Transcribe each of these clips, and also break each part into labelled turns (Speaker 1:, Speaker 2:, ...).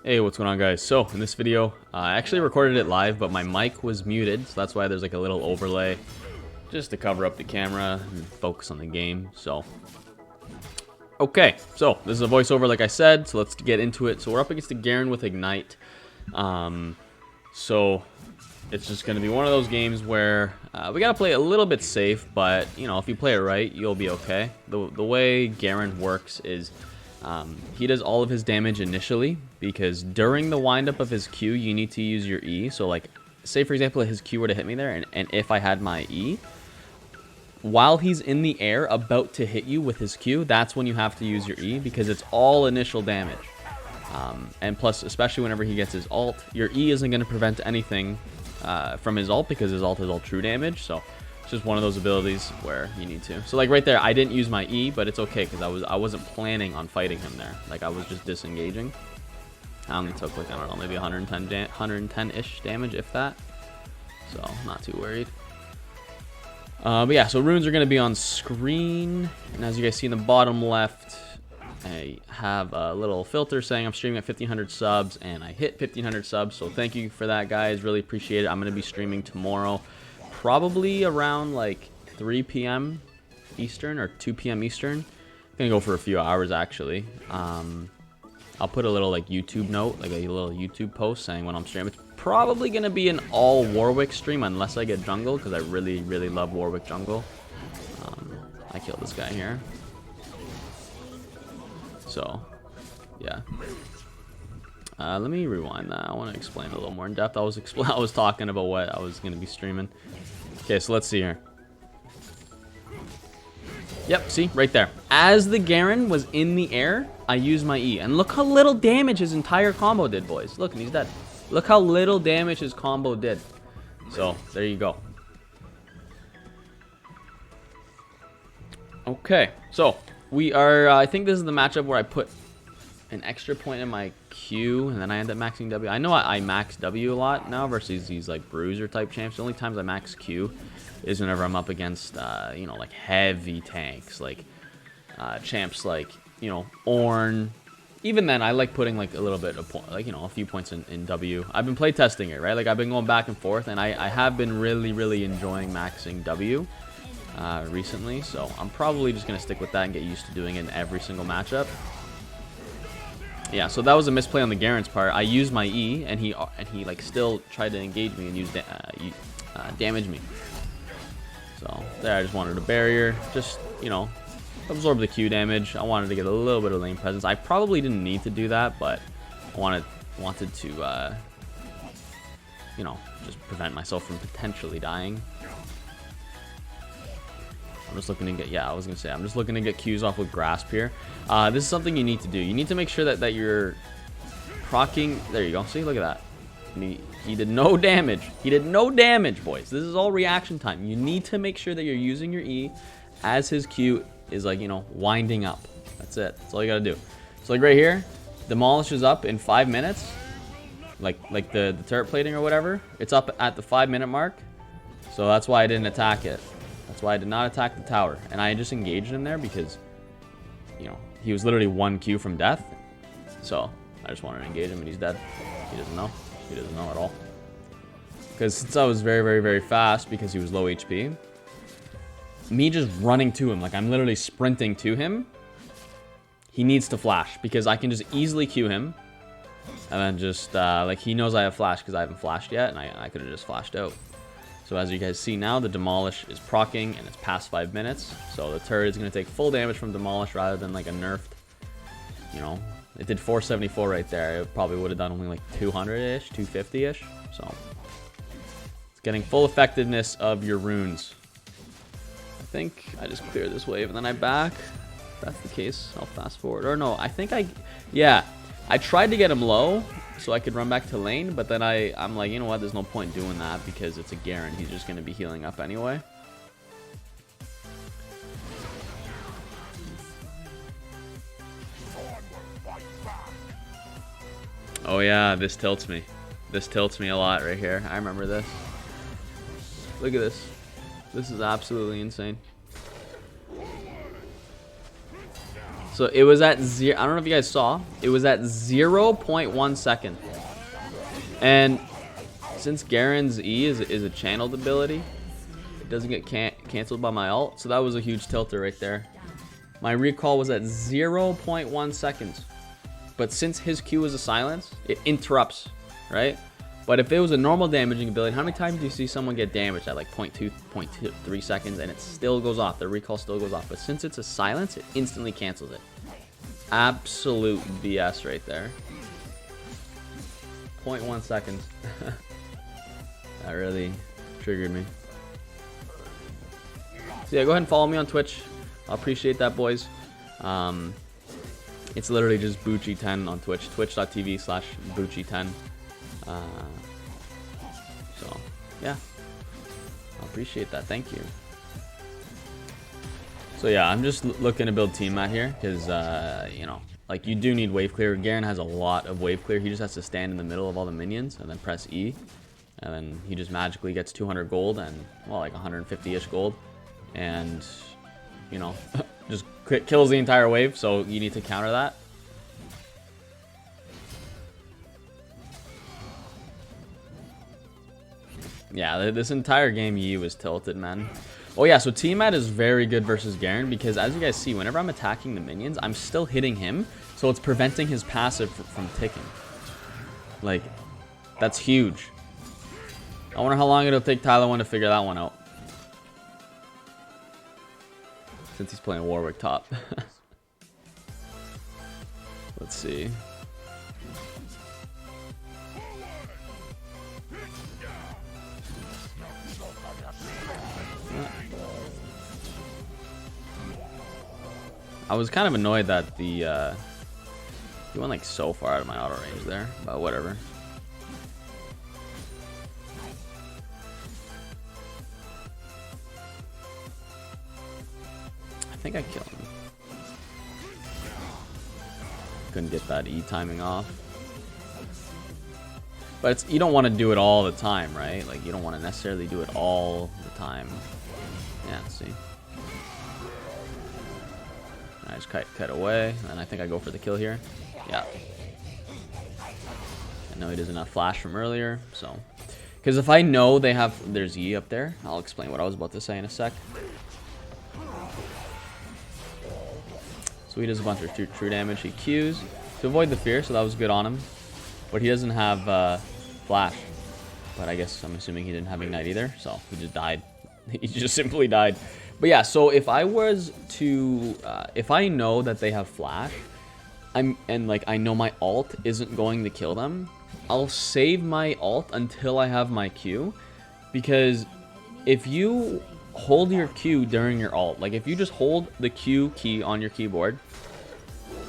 Speaker 1: Hey, what's going on, guys? So in this video, I actually recorded it live, but my mic was muted, so that's why there's like a little overlay just to cover up the camera and focus on the game. So okay, so this is a voiceover like I said, so let's get into it. So we're up against the Garen with Ignite. So it's just going to be one of those games where we got to play a little bit safe, but you know, if you play it right, you'll be okay. The way Garen works is he does all of his damage initially, because during the windup of his Q, you need to use your E. So like, say for example, his Q were to hit me there, and if I had my E, while he's in the air about to hit you with his Q, that's when you have to use your E, because it's all initial damage. And plus, especially whenever he gets his ult, your E isn't going to prevent anything from his ult, because his ult is all true damage. So it's just one of those abilities where you need to. So like right there, I didn't use my E, but it's okay, because I wasn't planning on fighting him there. Like, I was just disengaging. I only took like, I don't know, maybe 110-ish damage, if that. So not too worried. But yeah, so runes are going to be on screen, and as you guys see in the bottom left, I have a little filter saying I'm streaming at 1500 subs, and I hit 1500 subs, so thank you for that, guys. Really appreciate it. I'm going to be streaming tomorrow, probably around like 3 p.m. Eastern or 2 p.m. Eastern. I'm going to go for a few hours, actually. I'll put a little like YouTube note, like a little YouTube post saying when I'm streaming. It's probably going to be an all WARWICK stream unless I get jungle, because I really, really love WARWICK jungle. I killed this guy here. So, yeah. Let me rewind that. I want to explain a little more in depth. I was talking about what I was going to be streaming. Okay, so let's see here. Yep, see? Right there. As the Garen was in the air, I used my E. And look how little damage his entire combo did, boys. Look, and he's dead. Look how little damage his combo did. So, there you go. Okay, so we are, I think this is the matchup where I put an extra point in my Q, and then I end up maxing W. I know I max W a lot now versus these like bruiser type champs. The only times I max Q is whenever I'm up against, you know, like heavy tanks, like champs like, you know, Ornn. Even then, I like putting like a little bit of point, like, you know, a few points in W. I've been playtesting it, right? Like, I've been going back and forth, and I have been really, really enjoying maxing W recently. So I'm probably just gonna stick with that and get used to doing it in every single matchup. Yeah, so that was a misplay on the Garen's part. I used my E, and he like still tried to engage me and use damage me. So there, I just wanted a barrier, just, you know, absorb the Q damage. I wanted to get a little bit of lane presence. I probably didn't need to do that, but I wanted to, you know, just prevent myself from potentially dying. I'm just looking to get, yeah, I was gonna say, I'm just looking to get Qs off with Grasp here. This is something you need to do. You need to make sure that you're proccing. There you go. See, look at that. He did no damage. He did no damage, boys. This is all reaction time. You need to make sure that you're using your E as his Q is, like, you know, winding up. That's it. That's all you gotta do. So like right here, demolish is up in 5 minutes. Like the turret plating or whatever. It's up at the 5-minute mark. So that's why I didn't attack it. That's why I did not attack the tower. And I just engaged him there because, you know, he was literally 1 Q from death. So I just wanted to engage him, and he's dead. He doesn't know. He doesn't know at all. Because since I was very, very, very fast, because he was low HP, me just running to him, like I'm literally sprinting to him, he needs to flash, because I can just easily Q him. And then just, like, he knows I have flash because I haven't flashed yet, and I could have just flashed out. So as you guys see now, the demolish is proccing, and it's past 5 minutes. So the turret is going to take full damage from demolish rather than like a nerfed. You know, it did 474 right there. It probably would have done only like 200-ish, 250-ish. So it's getting full effectiveness of your runes. I think I just clear this wave and then I back. If that's the case, I'll fast forward. Or no, I think yeah, I tried to get him low so I could run back to lane, but then I'm like, you know what, there's no point doing that because it's a Garen. He's just going to be healing up anyway. Oh yeah, this tilts me. This tilts me a lot right here. I remember this. Look at this. This is absolutely insane. So it was at zero. I don't know if you guys saw. It was at 0.1 second. And since Garen's E is a channeled ability, it doesn't get canceled by my ult. So that was a huge tilter right there. My recall was at 0.1 seconds. But since his Q is a silence, it interrupts, right? But if it was a normal damaging ability, how many times do you see someone get damaged at like 0.3 seconds and it still goes off? The recall still goes off. But since it's a silence, it instantly cancels it. Absolute BS right there. 0.1 seconds. That really triggered me. So yeah, go ahead and follow me on Twitch. I appreciate that, boys. It's literally just Bucci10 on Twitch. Twitch.tv/Bucci10. So yeah, I appreciate that. Thank you. So yeah, I'm just looking to build Tiamat here because you know, like, you do need wave clear. Garen has a lot of wave clear. He just has to stand in the middle of all the minions and then press E, and then he just magically gets 200 gold and, well, like 150-ish gold, and, you know, just kills the entire wave. So you need to counter that. Yeah, this entire game Yi was tilted, man. Oh yeah, so Tiamat is very good versus Garen because, as you guys see, whenever I'm attacking the minions, I'm still hitting him, so it's preventing his passive from ticking. Like, that's huge. I wonder how long it'll take Tyler 1 to figure that one out. Since he's playing Warwick top. Let's see. I was kind of annoyed that the he went like so far out of my auto range there, but whatever. I think I killed him. Couldn't get that E timing off. But it's, you don't want to do it all the time, right? Like, you don't want to necessarily do it all the time. Yeah, see. I just cut away, and I think I go for the kill here. Yeah. I know he doesn't have flash from earlier, so. Because if I know there's E up there, I'll explain what I was about to say in a sec. So he does a bunch of true damage. He Qs to avoid the fear, so that was good on him. But he doesn't have flash. But I guess I'm assuming he didn't have ignite either, so he just died. He just simply died. But yeah, so if I was to, if I know that they have flash, and like I know my ult isn't going to kill them, I'll save my ult until I have my Q, because if you hold your Q during your ult, like if you just hold the Q key on your keyboard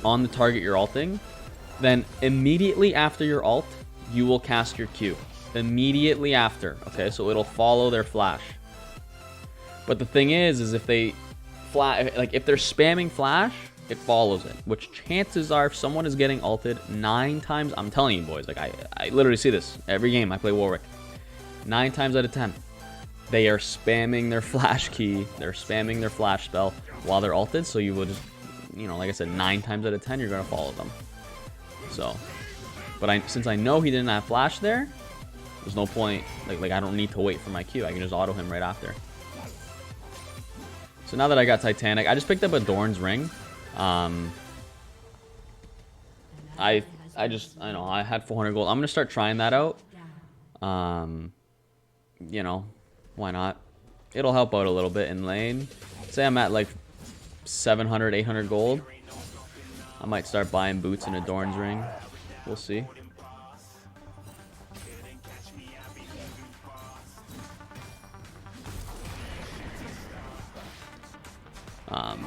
Speaker 1: on the target you're ulting, then immediately after your ult, you will cast your Q. Immediately after, okay? So it'll follow their flash. But the thing is if they if they're spamming flash, it follows it. Which chances are, if someone is getting ulted 9 times, I'm telling you, boys, like I literally see this every game I play Warwick. 9 times out of 10, they are spamming their flash key, they're spamming their flash spell while they're ulted. So you will just, you know, like I said, 9 times out of 10, you're gonna follow them. So, but since I know he didn't have flash there, there's no point. Like I don't need to wait for my Q. I can just auto him right after. So now that I got Titanic, I just picked up a Dorn's Ring. I know I had 400 gold. I'm gonna start trying that out. You know, why not? It'll help out a little bit in lane. Say I'm at like 700, 800 gold. I might start buying boots and a Dorn's Ring. We'll see.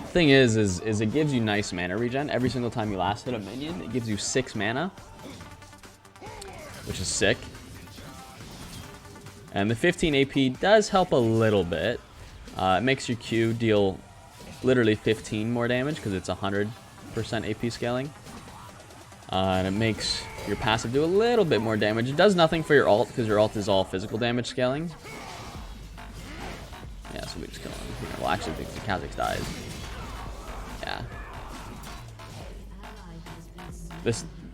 Speaker 1: Thing is it gives you nice mana regen every single time you last hit a minion. It gives you 6 mana, which is sick. And the 15 AP does help a little bit. It makes your Q deal literally 15 more damage because it's 100% AP scaling. And it makes your passive do a little bit more damage. It does nothing for your ult because your ult is all physical damage scaling. Yeah, so we just kill him. Well, actually, the Kha'Zix dies. Yeah.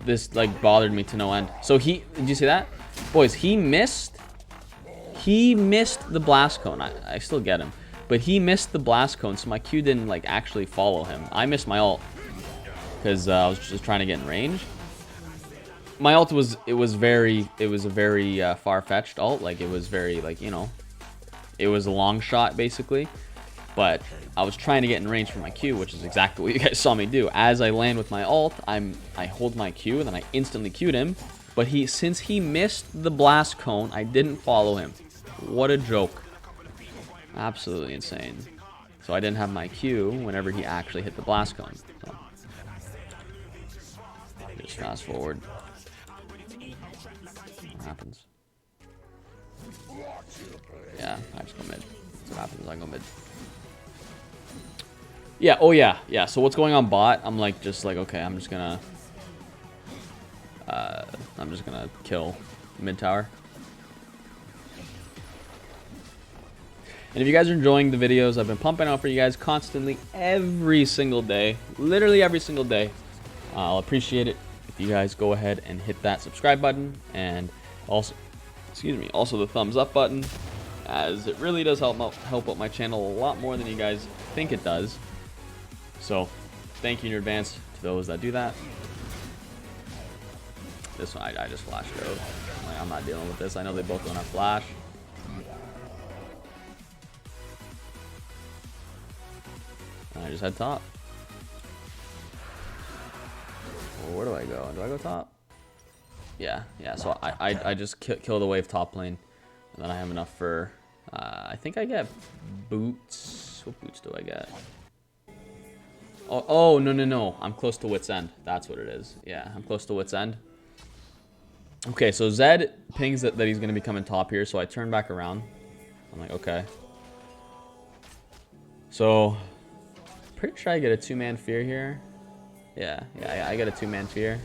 Speaker 1: This like bothered me to no end. So did you see that? Boys, he missed the blast cone. I still get him. But he missed the blast cone, so my Q didn't like actually follow him. I missed my ult because I was just trying to get in range. My ult was a very far-fetched ult. Like it was very like, you know, it was a long shot basically. But I was trying to get in range for my Q, which is exactly what you guys saw me do. As I land with my ult, I hold my Q and then I instantly Q'd him. But since he missed the blast cone, I didn't follow him. What a joke. Absolutely insane. So I didn't have my Q whenever he actually hit the blast cone. So just fast forward. What happens? Yeah, I just go mid. That's what happens. I go mid. Yeah, oh yeah, yeah. So what's going on bot? I'm like, okay, I'm just gonna kill mid tower. And if you guys are enjoying the videos I've been pumping out for you guys constantly every single day, literally every single day, I'll appreciate it if you guys go ahead and hit that subscribe button and also, also the thumbs up button, as it really does help out my channel a lot more than you guys think it does. So thank you in advance to those that do that. This one I just flashed out. I'm not dealing with this. I know they both don't have flash. I just head top. Well, where do I go? Do I go top? Yeah. So I just kill the wave top lane, and then I have enough for. I think I get boots. What boots do I get? Oh no! I'm close to wit's end. That's what it is. Yeah, I'm close to wit's end. Okay, so Zed pings that he's gonna be coming top here, so I turn back around. I'm like, okay. So. Pretty sure I get a 2-man fear here. Yeah, I get a 2-man fear.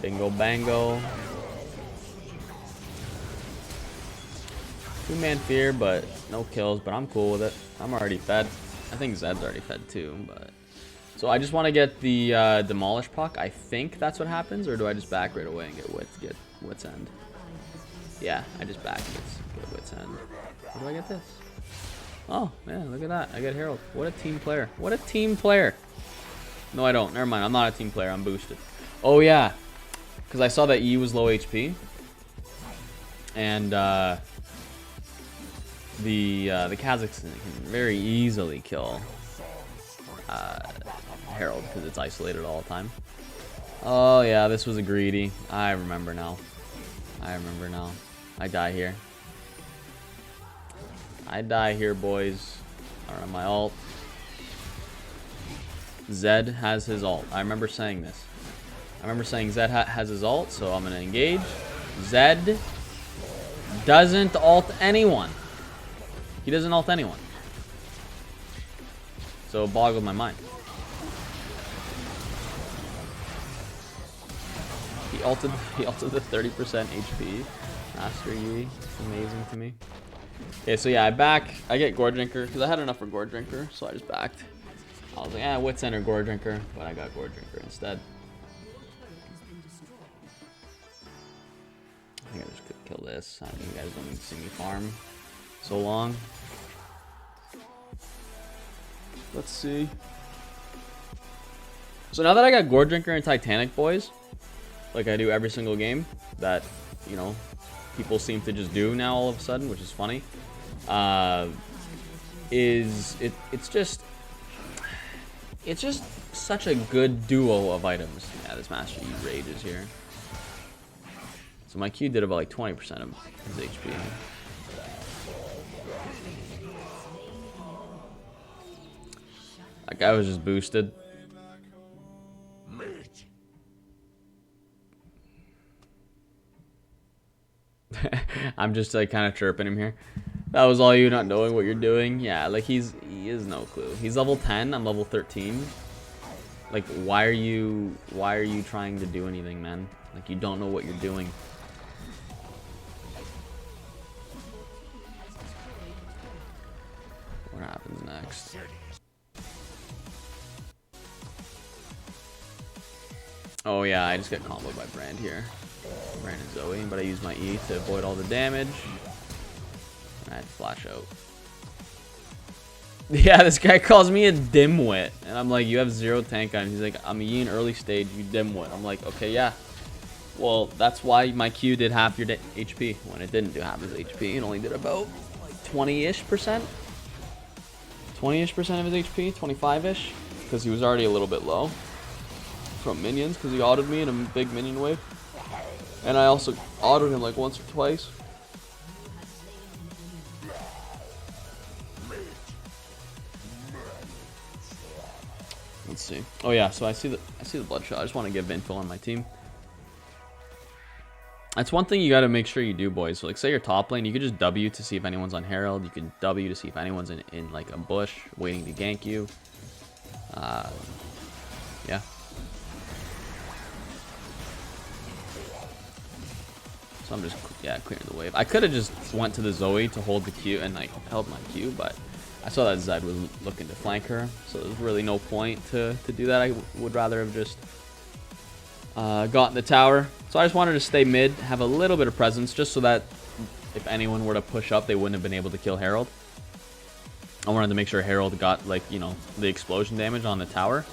Speaker 1: Bingo bango. 2-man fear, but no kills, but I'm cool with it. I'm already fed. I think Zed's already fed too, but. So I just want to get the demolish puck. I think that's what happens, or do I just back right away and get wit's end? Yeah, I just back and get wit's end. How do I get this? Oh, yeah, look at that. I get Herald. What a team player. What a team player. No, I don't. Never mind. I'm not a team player. I'm boosted. Oh, yeah. Because I saw that E was low HP. And the Kazakhs can very easily kill Herald because it's isolated all the time. Oh, yeah. This was a greedy. I remember now. I die here. I die here, boys. I don't have my ult. Zed has his ult. I remember saying this. I remember saying Zed has his ult, so I'm going to engage. Zed doesn't ult anyone. He doesn't ult anyone. So it boggled my mind. He ulted the 30% HP. Master Yi. It's amazing to me. Okay, so yeah, I get Gore Drinker, because I had enough for Gore Drinker, so I just backed. I was like, wit's end or Gore Drinker, but I got Gore Drinker instead. I think I just could kill this. I think you guys don't need to see me farm so long. Let's see. So now that I got Gore Drinker and Titanic, boys, like I do every single game, that, you know, people seem to just do now all of a sudden, which is funny. It's just such a good duo of items. Yeah, this Master Yi rages here. So my Q did about like 20% of his HP. That guy was just boosted. I'm just like kind of chirping him here. That was all you not knowing what you're doing. Yeah, like he is no clue. He's level 10, I'm level 13. Like why are you trying to do anything, man? Like you don't know what you're doing. What happens next? Oh yeah, I just got comboed by Brand here. Brand and Zoe, but I used my E to avoid all the damage. And I had to flash out. Yeah, this guy calls me a dimwit. And I'm like, you have 0 tank on. He's like, I'm E in early stage, you dimwit. I'm like, okay, yeah. Well, that's why my Q did half your HP when it didn't do half his HP. It only did about like 20-ish%. 20-ish% of his HP, 25-ish. Because he was already a little bit low from minions because he autoed me in a big minion wave. And I also autoed him like once or twice. Let's see. Oh yeah, so I see the bloodshot. I just want to give info on my team. That's one thing you got to make sure you do, boys. So like, say you're top lane, you could just W to see if anyone's on Herald. You can W to see if anyone's in like a bush waiting to gank you. Yeah. So I'm just, yeah, clearing the wave. I could have just went to the Zoe to hold the Q and like held my Q, but I saw that Zed was looking to flank her, so there's really no point to do that. I would rather have just gotten the tower. So I just wanted to stay mid, have a little bit of presence, just so that if anyone were to push up, they wouldn't have been able to kill Herald. I wanted to make sure Herald got, like, you know, the explosion damage on the tower.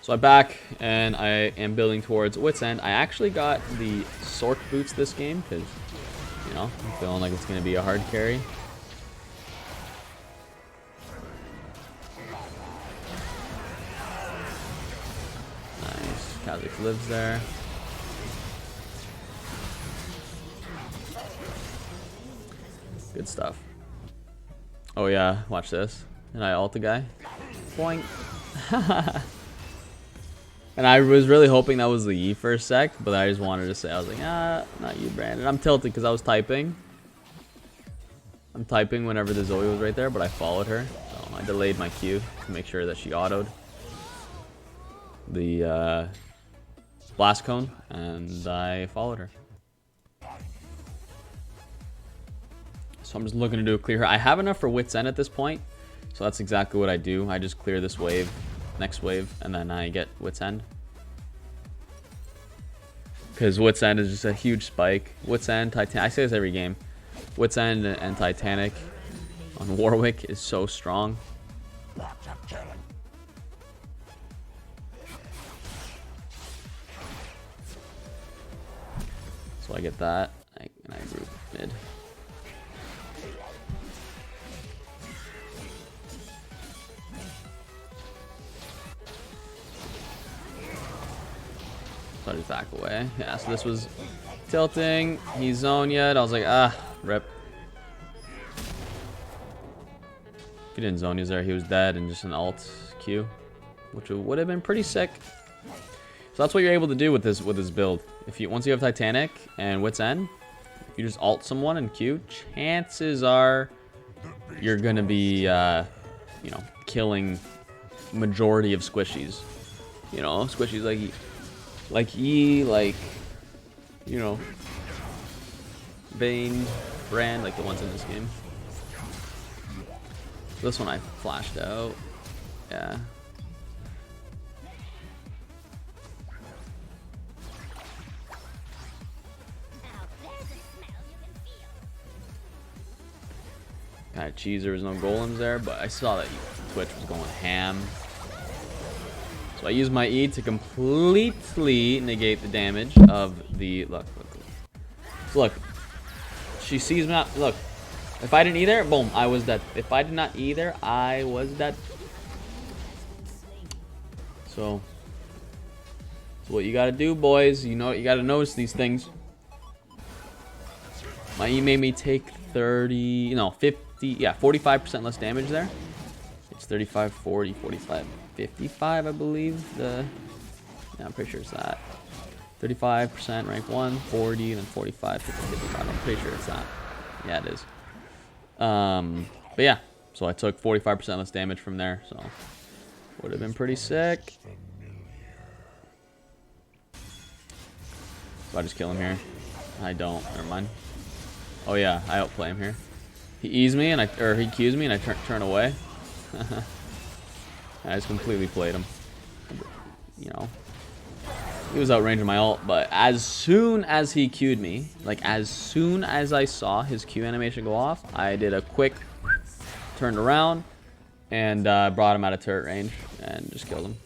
Speaker 1: So I'm back, and I am building towards Wit's End. I actually got the Sork boots this game, because, you know, I'm feeling like it's going to be a hard carry. Nice. Kha'Zix lives there. Good stuff. Oh yeah, watch this. And I ult the guy. Boing. And I was really hoping that was the E for a sec, but I just wanted to say, I was like, ah, not you, Brandon. I'm tilted because I was typing. I'm typing whenever the Zoe was right there, but I followed her. So I delayed my Q to make sure that she autoed the blast cone, and I followed her. So I'm just looking to do a clear here. I have enough for Wit's End at this point, so that's exactly what I do. I just clear this wave, next wave, and then I get Wit's End. Because Wit's End is just a huge spike. Wit's End, Titanic, I say this every game. Wit's End and Titanic on Warwick is so strong. So I get that, and I group mid. So I just back away. Yeah, so this was tilting. He's zoned yet. I was like, ah, rip. If he didn't zone, he was there. He was dead and just an alt Q, which would have been pretty sick. So that's what you're able to do with this build. If you once you have Titanic and Wit's End, if you just alt someone and Q, chances are you're gonna be, you know, killing majority of squishies. You know, squishies like E, like, you know, Vayne, Brand, like the ones in this game. This one I flashed out. Yeah. Kind of cheese, there was no golems there, but I saw that Twitch was going ham. So I used my E to completely negate the damage of the... Look. So look. She sees me not... Look. If I didn't E there, boom, I was dead. If I did not E there, I was dead. So what you gotta do, boys. You know, you gotta notice these things. My E made me take 30... No, 50... Yeah, 45% less damage there. It's 35, 40, 45... 55, I believe. Yeah, I'm pretty sure it's that. 35% rank 1, 40, and then 45, 50, 55. I'm pretty sure it's that. Yeah, it is. But yeah, so I took 45% less damage from there, so would have been pretty sick. So I just kill him here. I don't. Never mind. Oh yeah, I outplay him here. He E's me, and he Q's me, and I turn away. I just completely played him. You know. He was outranging my ult, but as soon as he Q'd me, like as soon as I saw his Q animation go off, I did a quick turned around and brought him out of turret range and just killed him.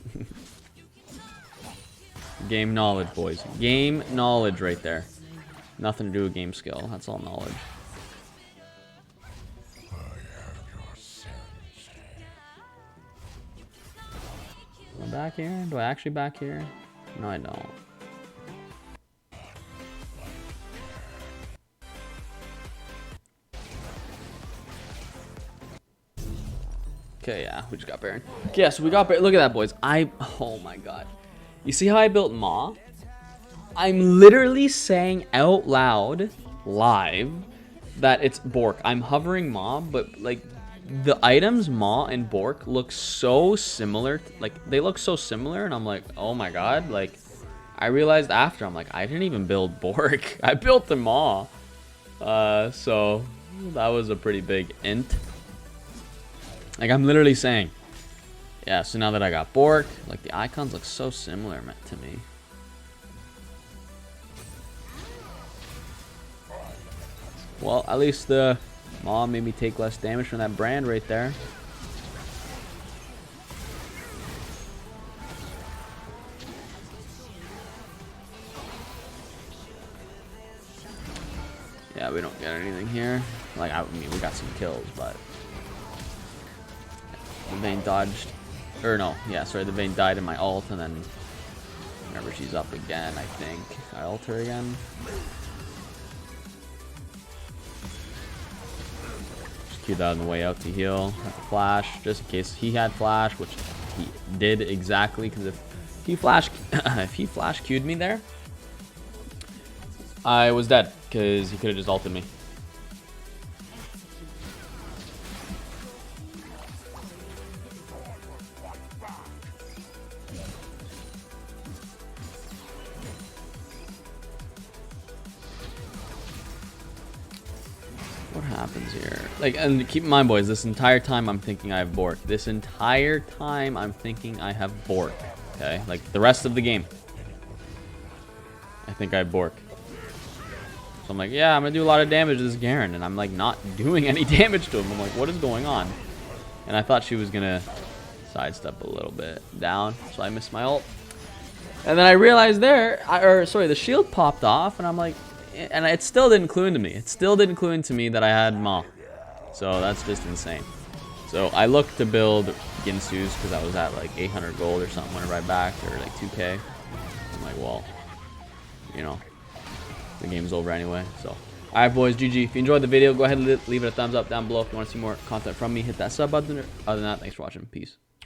Speaker 1: Game knowledge, boys. Game knowledge right there. Nothing to do with game skill. That's all knowledge. Am I back here? Do I actually back here? No, I don't. Okay, yeah, we just got Baron. Okay, yeah, so we got Baron. Look at that, boys. Oh my god. You see how I built Maw? I'm literally saying out loud, live, that it's Bork. I'm hovering Maw, but like the items Maw and Bork look so similar. Like they look so similar, and I'm like, oh my god. Like I realized after, I'm like, I didn't even build Bork. I built the Maw. So that was a pretty big int. Like I'm literally saying, yeah. So now that I got Bork, like the icons look so similar to me. Well, at least the Maw made me take less damage from that brand right there. Yeah, we don't get anything here. Like, I mean, we got some kills, but the Vayne dodged, or no, yeah, sorry, the Vayne died in my ult, and then whenever she's up again, I think I ult her again. Queued out on the way out to heal. Had to flash just in case he had flash, which he did exactly. Because if he flash queued me there, I was dead because he could have just ulted me. What happens here? Like, and keep in mind, boys, this entire time I'm thinking I have Bork. This entire time I'm thinking I have Bork. Okay? Like, the rest of the game, I think I have Bork. So I'm like, yeah, I'm gonna do a lot of damage to this Garen, and I'm like not doing any damage to him. I'm like, what is going on? And I thought she was gonna sidestep a little bit down, so I missed my ult. And then I realized the shield popped off, and I'm like, and it still didn't clue into me. It still didn't clue into me that I had Maw. So that's just insane. So I looked to build Ginsu's because I was at like 800 gold or something whenever I backed, or like 2k. I'm like, well, you know, the game's over anyway. So, alright, boys, GG. If you enjoyed the video, go ahead and leave it a thumbs up down below. If you want to see more content from me, hit that sub button. Other than that, thanks for watching. Peace.